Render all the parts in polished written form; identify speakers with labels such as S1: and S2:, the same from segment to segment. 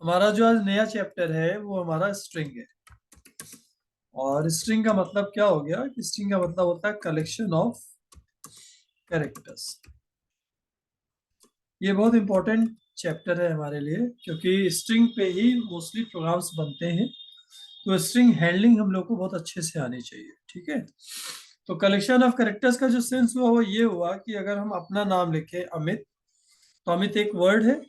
S1: हमारा जो आज नया चैप्टर है वो हमारा स्ट्रिंग है। और स्ट्रिंग का मतलब क्या हो गया कि स्ट्रिंग का मतलब होता है कलेक्शन ऑफ कैरेक्टर्स। ये बहुत इंपॉर्टेंट चैप्टर है हमारे लिए क्योंकि स्ट्रिंग पे ही मोस्टली प्रोग्राम्स बनते हैं। तो स्ट्रिंग हैंडलिंग हम लोग को बहुत अच्छे से आनी चाहिए, ठीक है। तो कलेक्शन ऑफ कैरेक्टर्स का जो सेंस हुआ वो ये हुआ कि अगर हम अपना नाम लिखें अमित, तो अमित एक वर्ड है,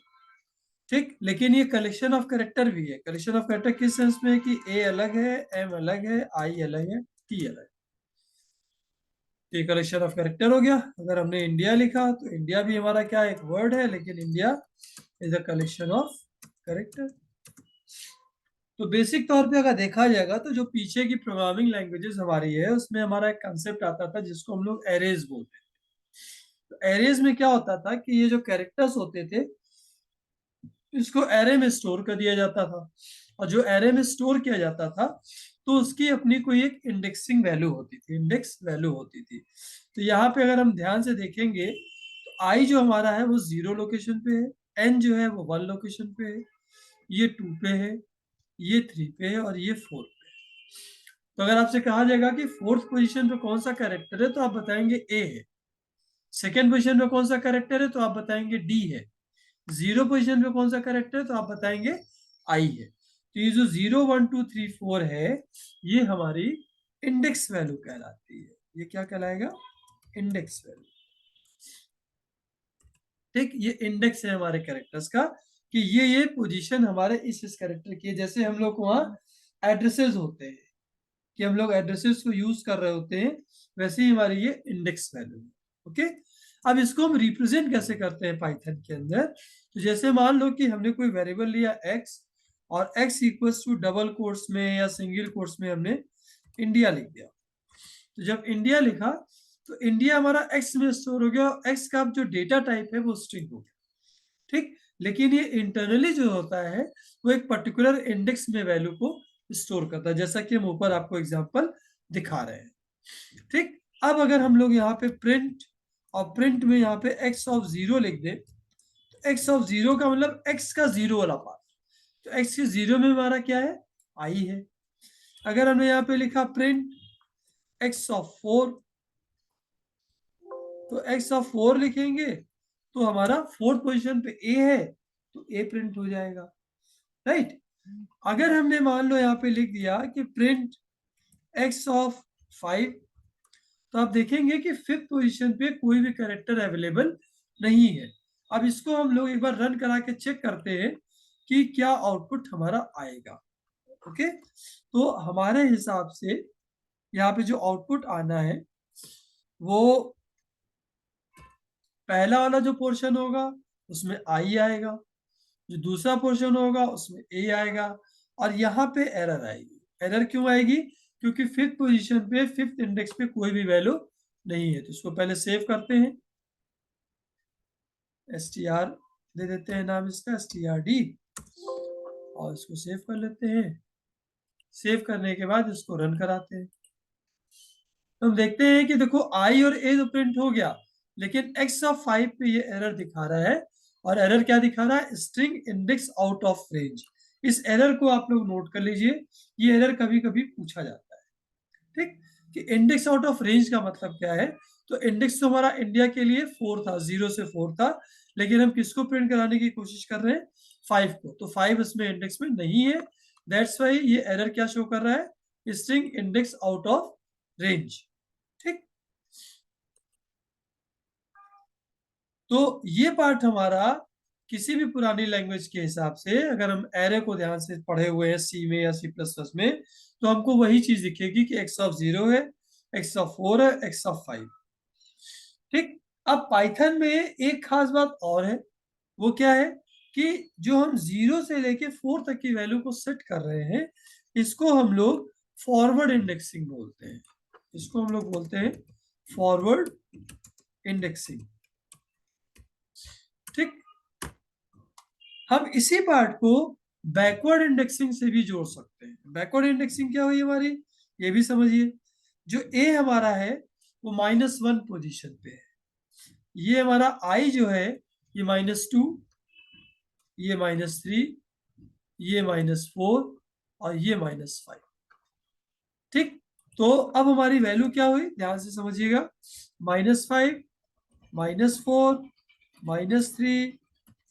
S1: ठीक। लेकिन ये कलेक्शन ऑफ कैरेक्टर भी है। कलेक्शन ऑफ कैरेक्टर किस सेंस में है कि ए अलग है, एम अलग है, आई अलग है, टी अलग है। तो ये कलेक्शन ऑफ कैरेक्टर हो गया। अगर हमने इंडिया लिखा तो इंडिया भी हमारा क्या एक वर्ड है, लेकिन India is a collection of character. तो बेसिक तौर पे अगर देखा जाएगा तो जो पीछे की प्रोग्रामिंग लैंग्वेजेस हमारी है उसमें हमारा एक कंसेप्ट आता था जिसको हम लोग एरेज बोलते हैं। तो एरेज में क्या होता था कि ये जो कैरेक्टर्स होते थे इसको एरे में स्टोर कर दिया जाता था। और जो एरे में स्टोर किया जाता था तो उसकी अपनी कोई एक इंडेक्सिंग वैल्यू होती थी, इंडेक्स वैल्यू होती थी। तो यहाँ पे अगर हम ध्यान से देखेंगे तो आई जो हमारा है वो 0 लोकेशन पे है, एन जो है वो 1 लोकेशन पे है, ये 2 पे है, ये 3 पे है और ये 4 पे है। तो अगर आपसे कहा जाएगा कि फोर्थ पोजीशन पे कौन सा कैरेक्टर है तो आप बताएंगे ए है। सेकेंड पोजीशन पे कौन सा कैरेक्टर है तो आप बताएंगे डी है। 0 पोजीशन पे कौन सा कैरेक्टर है तो आप बताएंगे आई है। तो ये जो 0 1 2 3 4 है ये हमारी इंडेक्स वैल्यू कहलाती है। ये क्या कहलाएगा? इंडेक्स वैल्यू, ठीक। ये इंडेक्स है हमारे कैरेक्टर्स का कि ये पोजीशन हमारे इस कैरेक्टर की है। जैसे हम लोग वहाँ एड्रेसेस होते हैं कि हम लोग एड्रेसेस को यूज कर रहे होते हैं, वैसे ही हमारी ये इंडेक्स वैल्यू है। ओके। अब इसको हम रिप्रेजेंट कैसे करते हैं पाइथन के अंदर? तो जैसे मान लो कि हमने कोई वेरिएबल लिया x और x equals to double quotes में या सिंगल कोट्स में हमने इंडिया लिख दिया। तो जब इंडिया लिखा तो इंडिया हमारा x में स्टोर हो गया और x का जो डेटा टाइप है वो स्ट्रिंग हो गया, ठीक। लेकिन ये इंटरनली जो होता है वो एक पर्टिकुलर इंडेक्स में वैल्यू को स्टोर करता है, जैसा कि हम ऊपर आपको एग्जांपल दिखा रहे हैं, ठीक। अब अगर हम लोग यहाँ पे प्रिंट और प्रिंट में यहाँ पे x ऑफ 0 लिख दें तो x ऑफ 0 का मतलब x का 0 वाला पार्ट। तो x के 0 में हमारा क्या है? आई है। अगर हमने यहाँ पे लिखा प्रिंट x ऑफ 4, तो x ऑफ 4 लिखेंगे तो हमारा फोर्थ पोजीशन पे a है तो a प्रिंट हो जाएगा, राइट। अगर हमने मान लो यहाँ पे लिख दिया कि प्रिंट x ऑफ 5, तो आप देखेंगे कि फिफ्थ पोजीशन पे कोई भी कैरेक्टर अवेलेबल नहीं है। अब इसको हम लोग एक बार रन करा के चेक करते हैं कि क्या आउटपुट हमारा आएगा। ओके। तो हमारे हिसाब से यहाँ पे जो आउटपुट आना है वो पहला वाला जो पोर्शन होगा उसमें आई आएगा, जो दूसरा पोर्शन होगा उसमें ए आएगा और यहाँ पे एरर आएगी। एरर क्यों आएगी? क्योंकि फिफ्थ पोजीशन पे फिफ्थ इंडेक्स पे कोई भी वैल्यू नहीं है। तो इसको पहले सेव करते हैं, str दे देते हैं नाम इसका strd और इसको सेव कर लेते हैं। सेव करने के बाद इसको रन कराते हैं तो हम देखते हैं कि देखो आई और ए तो प्रिंट हो गया, लेकिन x ऑफ 5 पे ये एरर दिखा रहा है। और एरर क्या दिखा रहा है? String index out of range. इस एरर को आप लोग नोट कर लीजिए, ये एरर कभी कभी पूछा जाता है, ठीक। कि इंडेक्स आउट ऑफ रेंज का मतलब क्या है? तो इंडेक्स तो हमारा इंडिया के लिए 4 था, 0 से 4 था, लेकिन हम किसको प्रिंट कराने की कोशिश कर रहे हैं? 5 को। तो 5 इसमें इंडेक्स में नहीं है, दैट्स वाई ये एरर क्या शो कर रहा है? String index out of range, ठीक। तो ये पार्ट हमारा किसी भी पुरानी लैंग्वेज के हिसाब से अगर हम एरे को ध्यान से पढ़े हुए हैं सी में या C++ में, तो हमको वही चीज दिखेगी कि x ऑफ 0 है, x ऑफ 4 है, x ऑफ 5, ठीक। अब पाइथन में एक खास बात और है, वो क्या है कि जो हम 0 से लेके 4 तक की वैल्यू को सेट कर रहे हैं इसको हम लोग फॉरवर्ड इंडेक्सिंग बोलते हैं। इसको हम लोग बोलते हैं फॉरवर्ड इंडेक्सिंग, ठीक। हम इसी पार्ट को बैकवर्ड इंडेक्सिंग से भी जोड़ सकते हैं। बैकवर्ड इंडेक्सिंग क्या हुई हमारी, ये भी समझिए। जो ए हमारा है वो -1 पोजीशन पे है, ये हमारा आई जो है ये -2, ये -3, ये -4 और ये -5। ठीक, तो अब हमारी वैल्यू क्या हुई, ध्यान से समझिएगा। -5, -4, -3,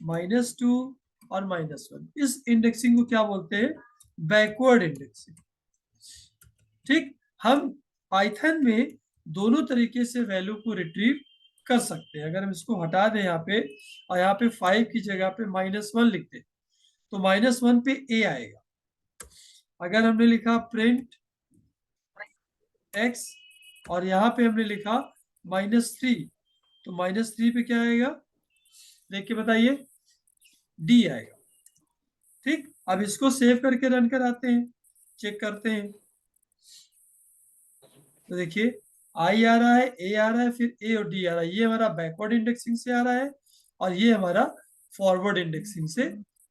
S1: -2 और -1। इस इंडेक्सिंग को क्या बोलते हैं, बैकवर्ड इंडेक्सिंग। ठीक, हम पाइथन में दोनों तरीके से वैल्यू को रिट्रीव कर सकते हैं। अगर हम इसको हटा दें यहाँ पे और यहाँ पे 5 की जगह पे -1 लिख दें तो -1 पे a आएगा। अगर हमने लिखा प्रिंट x और यहाँ पे हमने लिखा -3 तो -3 पे क्या आएगा, देख के बताइए, d आएगा। ठीक, अब इसको सेव करके रन कराते हैं, चेक करते हैं। तो देखिए आई आ रहा है, ए आ रहा है, फिर ए और डी आ रहा है। ये हमारा बैकवर्ड इंडेक्सिंग से आ रहा है और ये हमारा फॉरवर्ड इंडेक्सिंग से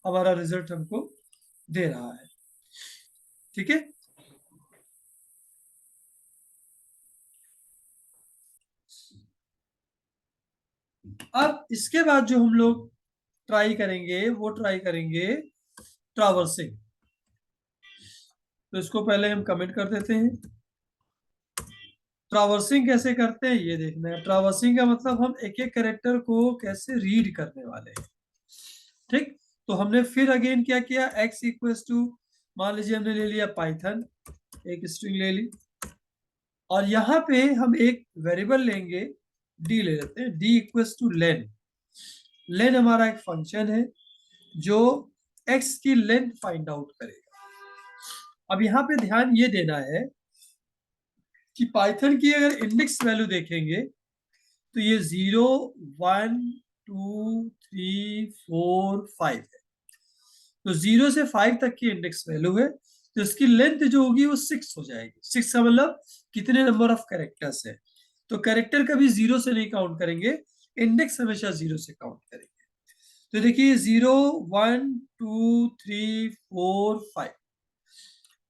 S1: हमारा रिजल्ट हमको दे रहा है। ठीक है, अब इसके बाद जो हम लोग ट्राई करेंगे वो ट्राई करेंगे ट्रावर्सिंग। तो इसको पहले हम कमेंट कर देते हैं। ट्रावर्सिंग कैसे करते हैं ये देखना है। ट्रावर्सिंग का मतलब हम एक एक कैरेक्टर को कैसे रीड करने वाले हैं। ठीक, तो हमने फिर अगेन क्या किया, x इक्वल्स टू, मान लीजिए हमने ले लिया पाइथन, एक स्ट्रिंग ले ली और यहाँ पे हम एक वेरिएबल लेंगे, d ले लेते हैं, d इक्वल्स टू लेन। लेन हमारा एक फंक्शन है जो x की लेंथ फाइंड आउट करेगा। अब यहाँ पे ध्यान ये देना है कि पाइथन की अगर इंडेक्स वैल्यू देखेंगे तो ये 0, 1, 2, 3, 4, 5 है। तो 0 से 5 तक की इंडेक्स वैल्यू है, तो इसकी लेंथ जो होगी वो 6 हो जाएगी। 6 का मतलब कितने नंबर ऑफ कैरेक्टर्स है। तो कैरेक्टर कभी 0 से नहीं काउंट करेंगे, इंडेक्स हमेशा 0 से काउंट करेंगे। तो देखिए 0, 1, 2, 3, 4, 5।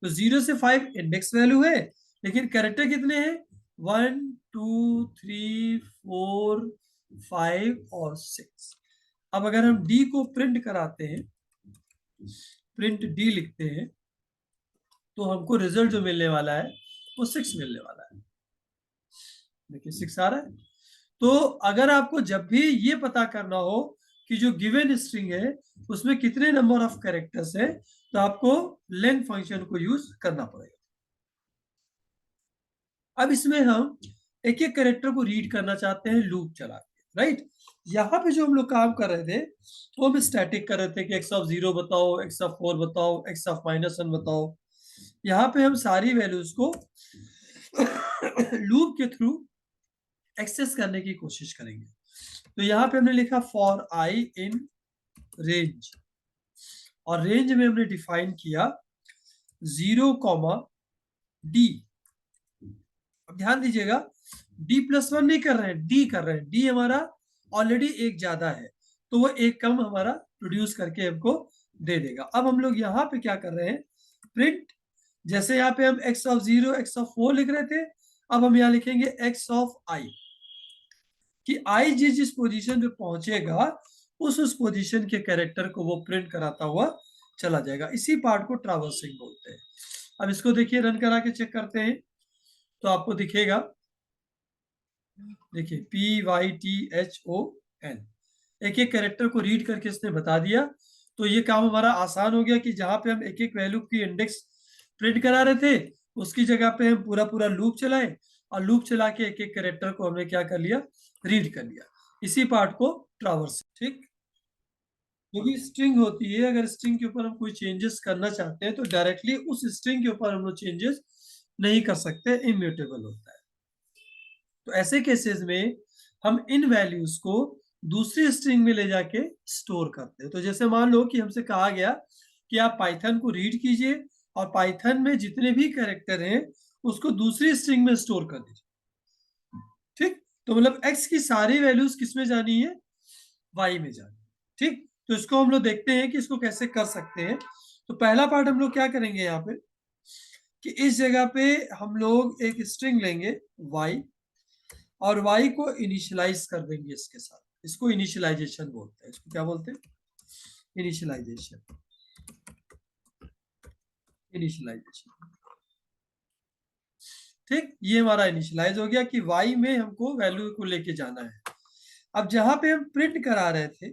S1: तो 0 से 5 इंडेक्स वैल्यू है, लेकिन कैरेक्टर कितने हैं, 1, 2, 3, 4, 5 और 6। अब अगर हम डी को प्रिंट कराते हैं, प्रिंट डी लिखते हैं, तो हमको रिजल्ट जो मिलने वाला है वो 6 मिलने वाला है। देखिए 6 आ रहा है। तो अगर आपको जब भी ये पता करना हो कि जो गिवन स्ट्रिंग है उसमें कितने नंबर ऑफ कैरेक्टर्स है, तो आपको लेंथ फंक्शन को यूज करना पड़ेगा। अब इसमें हम एक एक कैरेक्टर को रीड करना चाहते हैं लूप चला के, राइट। यहाँ पे जो हम लोग काम कर रहे थे वो हम स्टैटिक कर रहे थे कि x ऑफ 0 बताओ, x ऑफ 4 बताओ, x ऑफ -1 बताओ। यहाँ पे हम सारी वैल्यूज को लूप के थ्रू एक्सेस करने की कोशिश करेंगे। तो यहाँ पे हमने लिखा फॉर आई इन रेंज, और रेंज में हमने डिफाइन किया 0, d। अब ध्यान दीजिएगा, d+1 नहीं कर रहे हैं, d कर रहे हैं। d हमारा ऑलरेडी एक ज्यादा है, तो वो एक कम हमारा प्रोड्यूस करके हमको दे देगा। अब हम लोग यहाँ पे क्या कर रहे हैं, प्रिंट, जैसे यहाँ पे हम x ऑफ 0, x ऑफ 4 लिख रहे थे, अब हम यहाँ लिखेंगे x ऑफ i, कि i जिस जिस पोजीशन पे पहुंचेगा उस पोजीशन के कैरेक्टर को वो प्रिंट कराता हुआ चला जाएगा। इसी पार्ट को ट्रावर्सिंग बोलते हैं। अब इसको देखिए, रन करा के चेक करते हैं तो आपको दिखेगा, देखिए PYTHON, एक एक कैरेक्टर को रीड करके इसने बता दिया। तो ये काम हमारा आसान हो गया कि जहां पे हम एक एक वैल्यू की इंडेक्स प्रिंट करा रहे थे उसकी जगह पे हम पूरा पूरा लूप चलाए और लूप चला के एक एक कैरेक्टर को हमने क्या कर लिया, रीड कर लिया। इसी पार्ट को ट्रावर्स। ठीक, जो भी स्ट्रिंग होती है, अगर स्ट्रिंग के ऊपर हम कोई चेंजेस करना चाहते हैं तो डायरेक्टली उस स्ट्रिंग के ऊपर हम लोग चेंजेस नहीं कर सकते, इम्यूटेबल होता है। तो ऐसे केसेस में हम इन वैल्यूज को दूसरी स्ट्रिंग में ले जाके स्टोर करते हैं। तो जैसे मान लो कि हमसे कहा गया कि आप पाइथन को रीड कीजिए और पाइथन में जितने भी कैरेक्टर हैं उसको दूसरी स्ट्रिंग में स्टोर कर दीजिए। ठीक, तो मतलब x की सारी वैल्यूज किस में जानी है, y में जानी है। ठीक, तो इसको हम लोग देखते हैं कि इसको कैसे कर सकते हैं। तो पहला पार्ट हम लोग क्या करेंगे यहाँ पे कि इस जगह पे हम लोग एक स्ट्रिंग लेंगे y और y को इनिशियलाइज कर देंगे इसके साथ। इसको इनिशियलाइजेशन बोलते हैं। इसको क्या बोलते हैं, इनिशियलाइजेशन। इनिशियलाइजेशन। ठीक, ये हमारा इनिशियलाइज हो गया कि y में हमको वैल्यू को लेके जाना है। अब जहां पे हम प्रिंट करा रहे थे,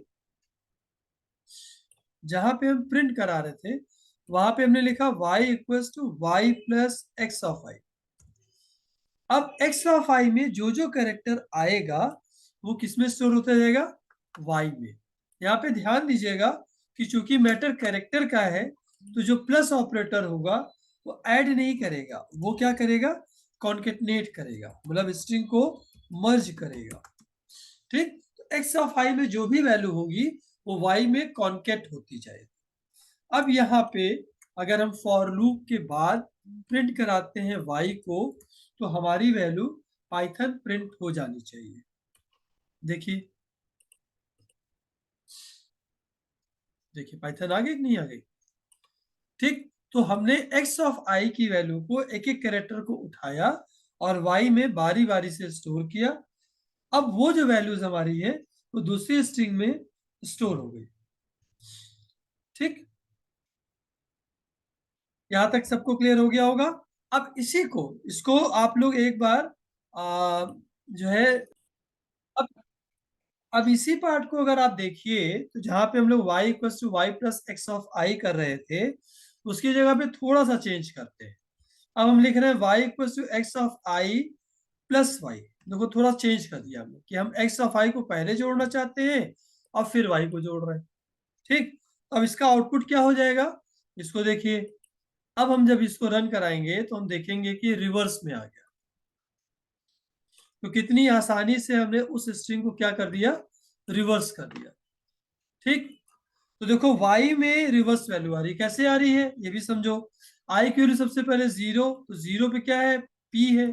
S1: जहां पे हम प्रिंट करा रहे थे वहां पे हमने लिखा y equals to y plus x of i. अब एक्स ऑफ आई में जो जो कैरेक्टर आएगा वो किस में स्टोर होता जाएगा, y में। यहाँ पे ध्यान दीजिएगा कि चूंकि मैटर कैरेक्टर का है तो जो प्लस ऑपरेटर होगा वो ऐड नहीं करेगा, वो क्या करेगा, कॉन्केटनेट करेगा, मतलब स्ट्रिंग को मर्ज करेगा। ठीक, तो एक्स ऑफ आई में जो भी वैल्यू होगी वो y में कॉन्केट होती जाएगी। अब यहाँ पे अगर हम फॉर लूप के बाद प्रिंट कराते हैं y को तो हमारी वैल्यू पाइथन प्रिंट हो जानी चाहिए। देखिए, देखिए पाइथन आ गई कि नहीं आ गई। ठीक, तो हमने x ऑफ i की वैल्यू को एक एक कैरेक्टर को उठाया और y में बारी बारी से स्टोर किया। अब वो जो वैल्यूज हमारी है वो दूसरी स्ट्रिंग में स्टोर हो गई। ठीक, यहां तक सबको क्लियर हो गया होगा। अब इसी को, इसको आप लोग एक बार जो है, अब अब इसी पार्ट को अगर आप देखिए तो जहां पे हम लोग y equal to y plus x of i कर रहे थे उसकी जगह पे थोड़ा सा चेंज करते हैं। अब हम लिख रहे हैं y equal to x of i plus y. देखो थोड़ा चेंज कर दिया हमने कि हम एक्स ऑफ आई को पहले जोड़ना चाहते हैं और फिर y को जोड़ रहे हैं। ठीक, अब इसका आउटपुट क्या हो जाएगा, इसको देखिए। अब हम जब इसको रन कराएंगे तो हम देखेंगे कि रिवर्स में आ गया। तो कितनी आसानी से हमने उस स्ट्रिंग को क्या कर दिया, रिवर्स कर दिया। ठीक, तो देखो y में रिवर्स वैल्यू आ रही है, कैसे आ रही है ये भी समझो। i की वैल्यू सबसे पहले 0, तो 0 पे क्या है, p है,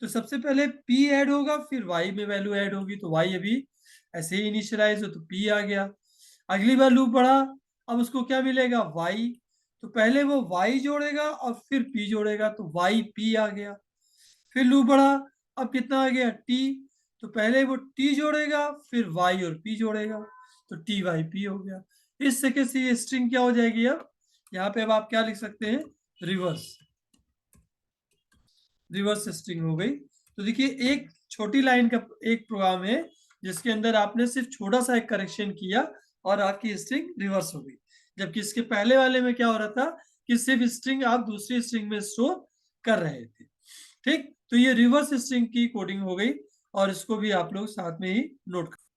S1: तो सबसे पहले p ऐड होगा फिर y में वैल्यू ऐड होगी, तो y अभी ऐसे ही इनिशियलाइज हो तो p आ गया। अगली बार लूप बढ़ा, अब उसको क्या मिलेगा, y, तो पहले वो y जोड़ेगा और फिर p जोड़ेगा तो y p आ गया। फिर लूप बढ़ा, अब कितना आ गया, t, तो पहले वो t जोड़ेगा फिर y और p जोड़ेगा तो टी वाई पी हो गया। इस तरीके से ये स्ट्रिंग क्या हो जाएगी, अब यहाँ पे अब आप क्या लिख सकते हैं, रिवर्स, रिवर्स स्ट्रिंग हो गई। तो देखिए एक छोटी लाइन का एक प्रोग्राम है जिसके अंदर आपने सिर्फ छोटा सा एक करेक्शन किया और आपकी स्ट्रिंग रिवर्स हो गई। जबकि इसके पहले वाले में क्या हो रहा था कि सिर्फ स्ट्रिंग आप दूसरी स्ट्रिंग में स्टोर कर रहे थे। ठीक, तो ये रिवर्स स्ट्रिंग की कोडिंग हो गई और इसको भी आप लोग साथ में ही नोट कर।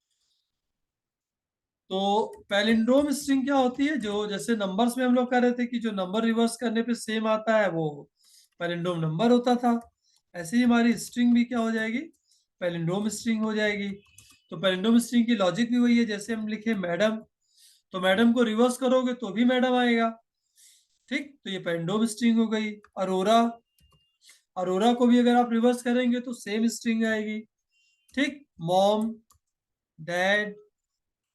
S1: तो पैलिंड्रोम स्ट्रिंग क्या होती है, जो जैसे नंबर्स में हम लोग कर रहे थे कि जो नंबर रिवर्स करने पे सेम आता है वो पैलिंड्रोम नंबर होता था, ऐसे ही हमारी स्ट्रिंग भी क्या हो जाएगी, पैलिंड्रोम स्ट्रिंग हो जाएगी। तो पैलिंड्रोम स्ट्रिंग की लॉजिक भी वही है, जैसे हम लिखे मैडम, तो मैडम को रिवर्स करोगे तो भी मैडम आएगा। ठीक, तो ये पैलिंड्रोम स्ट्रिंग हो गई। अरोरा, अरोरा को भी अगर आप रिवर्स करेंगे तो सेम स्ट्रिंग आएगी। ठीक, मॉम, डैड,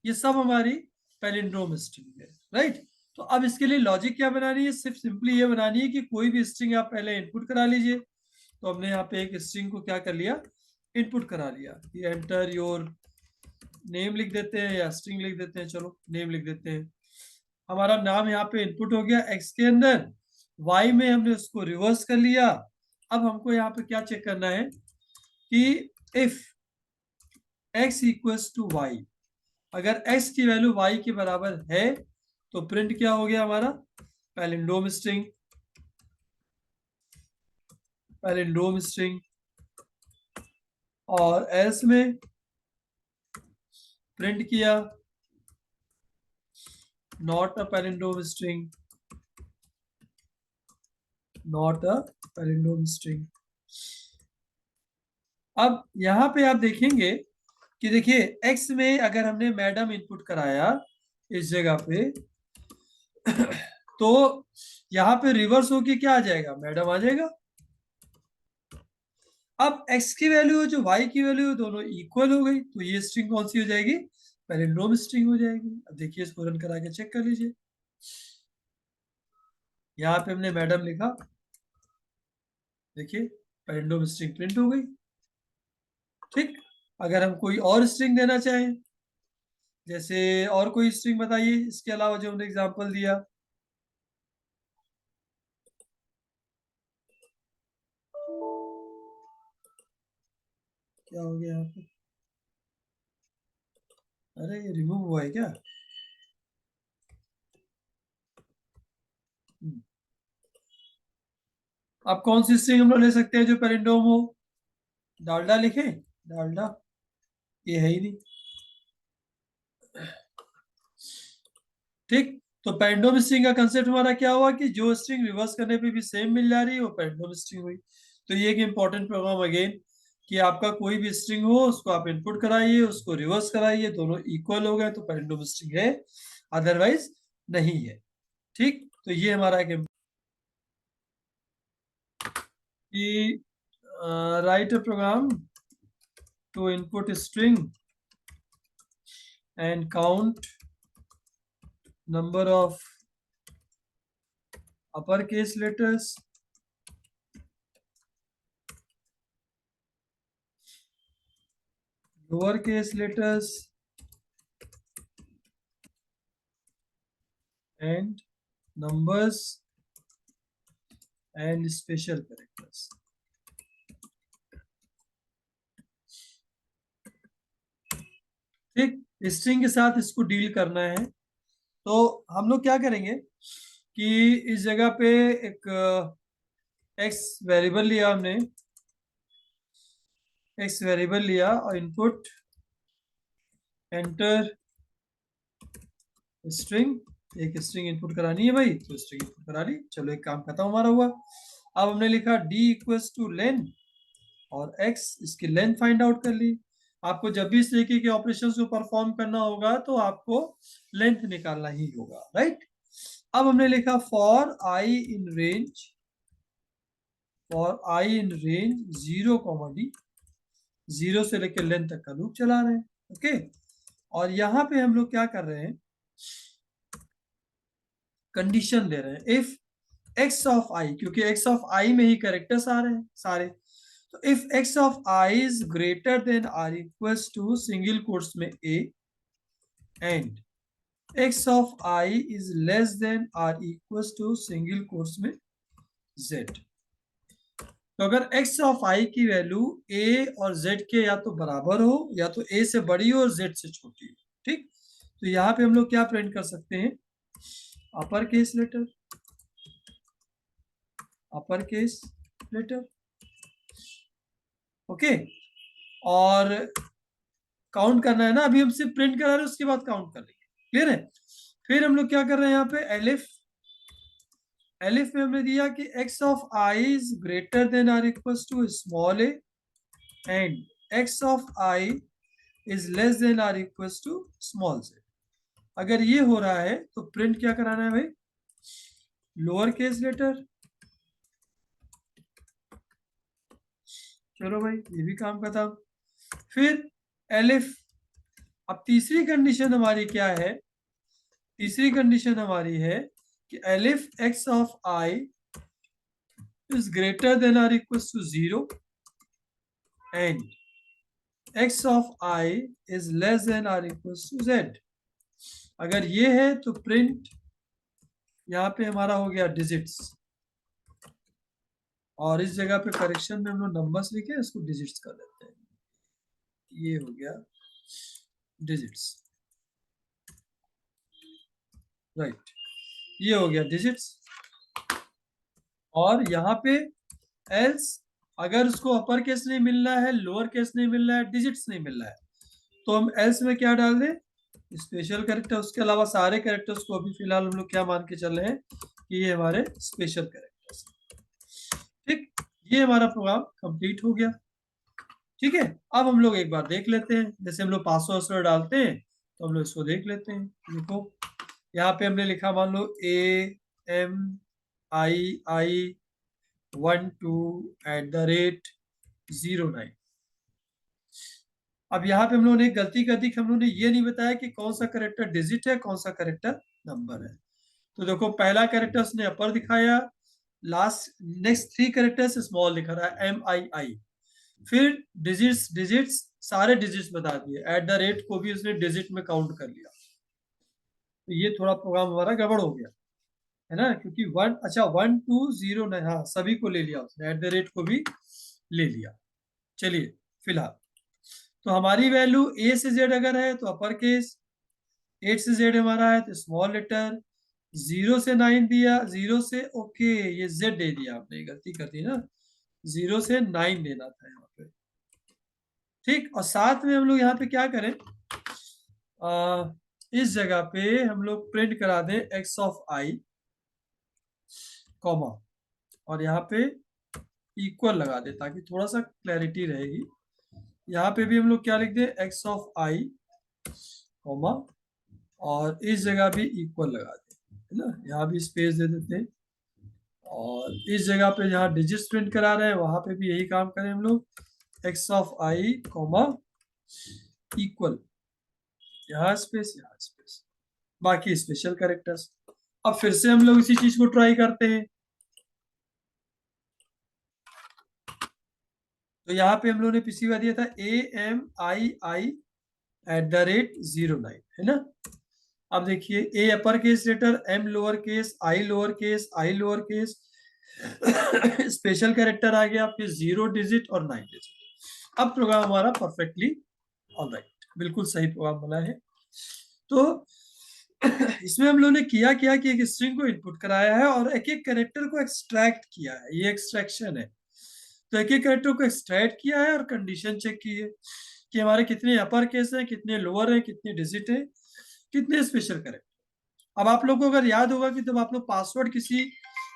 S1: ये सब हमारी पैलिंड्रोम स्ट्रिंग है, राइट। तो अब इसके लिए लॉजिक क्या बनानी है, सिर्फ सिंपली ये बनानी है कि कोई भी स्ट्रिंग आप पहले इनपुट करा लीजिए। तो हमने यहाँ पे एक स्ट्रिंग को क्या कर लिया, इनपुट करा लिया कि एंटर योर नेम लिख देते हैं या स्ट्रिंग लिख देते हैं, चलो नेम लिख देते हैं। हमारा नाम यहाँ पे इनपुट हो गया एक्स के अंदर, वाई में हमने उसको रिवर्स कर लिया। अब हमको यहाँ पे क्या चेक करना है कि if x equals to y, अगर x की वैल्यू y के बराबर है तो प्रिंट क्या हो गया हमारा, पैलिंड्रोम स्ट्रिंग, पैलिंड्रोम स्ट्रिंग। और एल्स में प्रिंट किया not a palindrome string, not a palindrome string. अब यहाँ पे आप देखेंगे कि देखिए x में अगर हमने मैडम इनपुट कराया इस जगह पे तो यहाँ पे रिवर्स होके क्या आ जाएगा, मैडम आ जाएगा। अब x की वैल्यू जो y की वैल्यू दोनों इक्वल हो गई तो ये स्ट्रिंग कौन सी हो जाएगी, पैलिंड्रोम स्ट्रिंग हो जाएगी। अब देखिए इसको रन करा के चेक कर लीजिए, यहाँ पे हमने मैडम लिखा, देखिए पैलिंड्रोम स्ट्रिंग प्रिंट हो गई। ठीक, अगर हम कोई और स्ट्रिंग देना चाहें, जैसे और कोई स्ट्रिंग बताइए इसके अलावा जो हमने एग्जांपल दिया, क्या हो गया यहाँ पे? अरे ये रिमूव हुआ है क्या? अब कौन सी स्ट्रिंग हम लोग ले सकते हैं जो पैरेंडोम हो? डालडा लिखे, डालडा, ये है ही नहीं। ठीक, तो पैरेंडोम स्ट्रिंग का कंसेप्ट हमारा क्या हुआ कि जो स्ट्रिंग रिवर्स करने पे भी सेम मिल जा रही है वो पैरेंडोम स्ट्रिंग हुई। तो ये एक इंपॉर्टेंट प्रोग्राम अगेन, कि आपका कोई भी स्ट्रिंग हो उसको आप इनपुट कराइए, उसको रिवर्स कराइए, दोनों इक्वल हो गए तो पैरेंडोम स्ट्रिंग है, अदरवाइज नहीं है। ठीक, तो ये हमारा एक कि write a program to input string and count number of uppercase letters, lowercase letters, and numbers and special characters. ठीक, स्ट्रिंग के साथ इसको डील करना है। तो हम लोग क्या करेंगे कि इस जगह पे एक एक्स वेरिएबल लिया हमने, एक्स वेरिएबल लिया और इनपुट एंटर स्ट्रिंग, एक स्ट्रिंग इनपुट करानी है भाई, तो स्ट्रिंग इनपुट करा ली। चलो एक काम खत्म हमारा हुआ। अब हमने लिखा डी इक्वल्स टू लेन और एक्स, इसकी लेंथ फाइंड आउट कर ली। आपको जब भी इस तरीके के ऑपरेशन को परफॉर्म करना होगा तो आपको लेंथ निकालना ही होगा, राइट। अब हमने लिखा for I in range, for I in range 0, D, 0 से लेकर लेंथ तक का लूप चला रहे हैं। ओके, और यहाँ पे हम लोग क्या कर रहे हैं, कंडीशन दे रहे हैं इफ एक्स ऑफ आई, क्योंकि एक्स ऑफ आई में ही कैरेक्टर्स आ रहे हैं सारे। तो if x of i is greater than or equals to single quotes में a and x of i is less than or equals to single quotes में z. तो अगर एक्स ऑफ आई की वैल्यू ए और जेड के या तो बराबर हो या तो ए से बड़ी हो और जेड से छोटी हो, ठीक, तो यहाँ पे हम लोग क्या प्रिंट कर सकते हैं, upper case letter, upper case letter. Okay, और काउंट करना है ना, अभी हम सिर्फ प्रिंट करा रहे हैं, उसके बाद काउंट कर लेंगे, क्लियर है। फिर हम लोग क्या कर रहे हैं यहाँ पे, एलिफ, एलिफ में हमने दिया कि x of i is greater than or equals to small a and x of i is less than or equals to small z. अगर ये हो रहा है तो प्रिंट क्या कराना है भाई, लोअर केस लेटर। चलो भाई ये भी काम खत्म। फिर एलिफ, अब तीसरी कंडीशन हमारी क्या है, तीसरी कंडीशन हमारी है कि elif x of i is greater than or equals to 0 and x of i is less than or equals to z. अगर ये है तो प्रिंट, यहाँ पे हमारा हो गया डिजिट्स, और इस जगह पे करेक्शन में हम लोग नंबर्स लिखे, इसको डिजिट्स कर देते हैं, ये हो गया डिजिट्स, राइट, ये हो गया डिजिट्स। और यहाँ पे एल्स, अगर उसको अपर केस नहीं मिल रहा है, लोअर केस नहीं मिल रहा है, डिजिट्स नहीं मिल रहा है, तो हम एल्स में क्या डाल दें, स्पेशल कैरेक्टर। उसके अलावा सारे कैरेक्टर्स को अभी फिलहाल हम लोग क्या मान के चल रहे हैं कि ये हमारे स्पेशल कैरेक्टर्स। ठीक, ये हमारा प्रोग्राम कंप्लीट हो गया। ठीक है, अब हम लोग एक बार देख लेते हैं, जैसे हम लोग पासवर्ड डालते हैं तो हम लोग इसको देख लेते हैं। देखो यहाँ पे हमने लिखा, मान लो AMII12@09। अब यहाँ पे हम लोगों ने गलती कर दी कि हम लोगों ने ये नहीं बताया कि कौन सा करेक्टर डिजिट है, कौन सा करेक्टर नंबर है। तो देखो पहला कैरेक्टर उसने अपर दिखाया, लास्ट नेक्स्ट 3 कैरेक्टर्स स्मॉल दिखा रहा है MII। फिर डिजिट्स, डिजिट्स सारे डिजिट्स बता दिए, @ को भी उसने डिजिट में काउंट कर लिया। तो ये थोड़ा प्रोग्राम हमारा गड़बड़ हो गया है ना, क्योंकि 1, अच्छा 1 2 0 नहीं, हाँ सभी को ले लिया उसने, @ को भी ले लिया। चलिए फिलहाल तो हमारी वैल्यू ए से जेड अगर है तो अपर केस, 8 से जेड हमारा है तो स्मॉल लेटर, 0 से 9 दिया, 0 से ओके ये जेड दे दिया आपने, गलती कर दी ना, 0 से 9 देना था यहाँ पे। ठीक, और साथ में हम लोग यहाँ पे क्या करें, इस जगह पे हम लोग प्रिंट करा दें एक्स ऑफ आई कॉमा, और यहाँ पे इक्वल लगा दे ताकि थोड़ा सा क्लैरिटी रहेगी। यहाँ पे भी हम लोग क्या लिख दें, एक्स ऑफ आई कॉमा, और इस जगह भी इक्वल लगा दें, है ना, यहाँ भी स्पेस दे देते हैं, और इस जगह पे जहाँ डिजिट्स प्रिंट करा रहे हैं वहां पे भी यही काम करें हम लोग, x of I comma equal, यहाँ स्पेस यहाँ स्पेस, बाकी स्पेशल कैरेक्टर्स। अब फिर से हम लोग इसी चीज को ट्राई करते हैं। तो यहाँ पे हम लोगों ने पिछली बार दिया था AMII@09, है ना। अब देखिए A upper case letter, M lower case, I lower case, I lower case, special character आ गया, फिर 0 डिजिट और 9 डिजिट। अब प्रोग्राम हमारा परफेक्टली ऑलराइट, बिल्कुल सही प्रोग्राम बना है। तो इसमें हम लोगों ने किया क्या कि एक स्ट्रिंग को इनपुट कराया है और एक एक कैरेक्टर को एक्सट्रैक्ट किया है, ये एक्सट्रैक्शन है। तो एक एक कैरेक्टर को एक्सट्रैक्ट किया है और कंडीशन चेक की है कि हमारे कितने अपर केस हैं, कितने लोअर हैं, कितने डिजिट है, कितने स्पेशल कैरेक्टर। अब आप लोग को अगर याद होगा कि जब आप लोग पासवर्ड किसी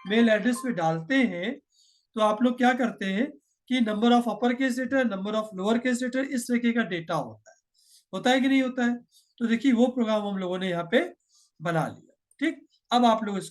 S1: मेल एड्रेस पे डालते हैं तो आप लोग क्या करते हैं कि number of upper case letter, number of lower case letter, इस तरीके का डेटा होता है कि नहीं होता है। तो देखिए वो प्रोग्राम हम लोगों ने यहाँ पे बना लिया। ठीक, अब आप लोग इसको